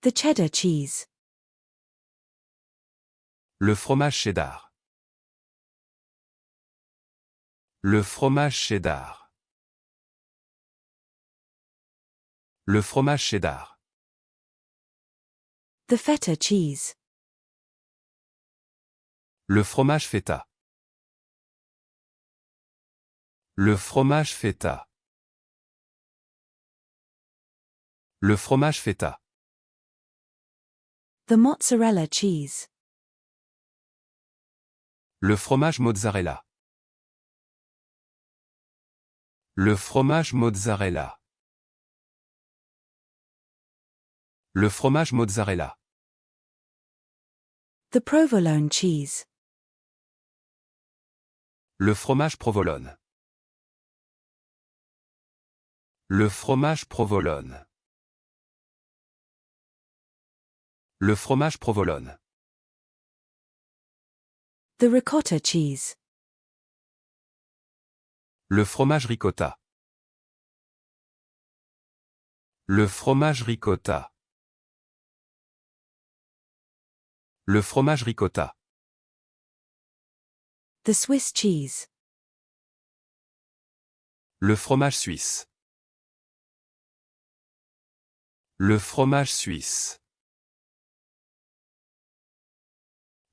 The cheddar cheese. Le fromage cheddar. Le fromage cheddar. Le fromage cheddar. The feta cheese. Le fromage feta. Le fromage feta. Le fromage feta. The mozzarella cheese. Le fromage mozzarella. Le fromage mozzarella. Le fromage mozzarella. The provolone cheese. Le fromage provolone. Le fromage provolone. Le fromage provolone. The ricotta cheese. Le fromage ricotta. Le fromage ricotta. Le fromage ricotta. The Swiss cheese. Le fromage suisse. Le fromage suisse.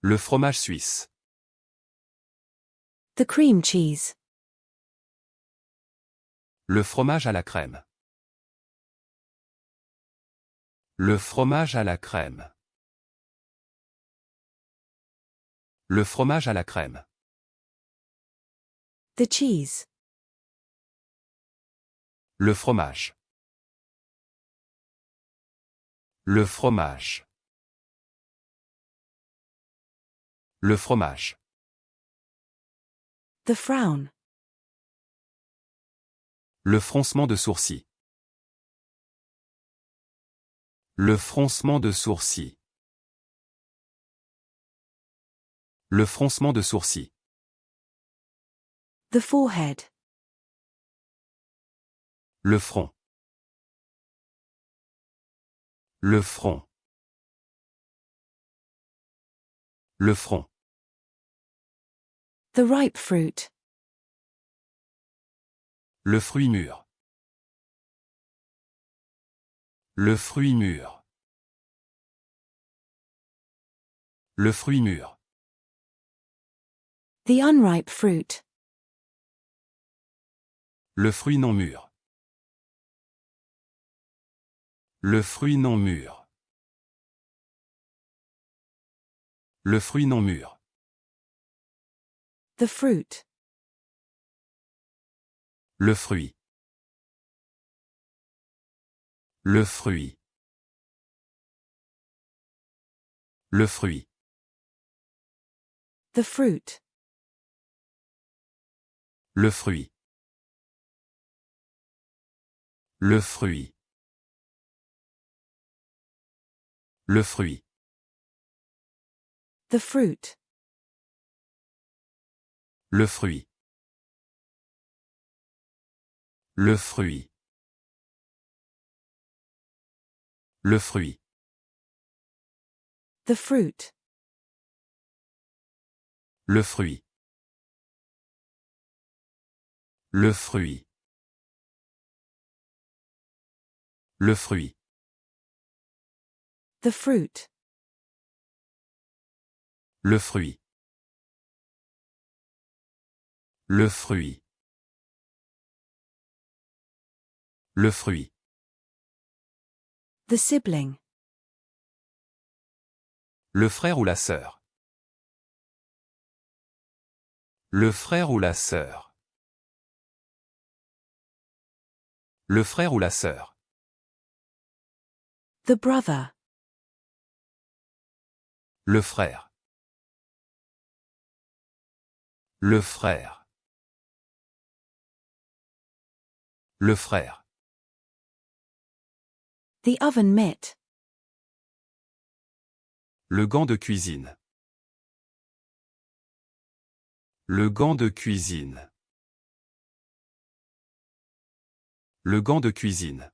Le fromage suisse. The cream cheese. Le fromage à la crème. Le fromage à la crème. Le fromage à la crème. The cheese. Le fromage. Le fromage. Le fromage. The frown. Le froncement de sourcils. Le froncement de sourcils. Le froncement de sourcils. The forehead. Le front. Le front. Le front. The ripe fruit. Le fruit mûr. Le fruit mûr. Le fruit mûr. The unripe fruit. Le fruit non mûr. Le fruit non mûr. Le fruit non mûr. The fruit. Le fruit. Le fruit. Le fruit. The fruit. Le fruit. Le fruit. Le fruit. The fruit. Le fruit. Le fruit. Le fruit. The fruit. Le fruit. Le fruit. Le fruit. The fruit. Le fruit. Le fruit. Le fruit. The sibling. Le frère ou la sœur. Le frère ou la sœur. Le frère ou la sœur. The brother. Le frère. Le frère. Le frère. The oven mitt. Le gant de cuisine. Le gant de cuisine. Le gant de cuisine.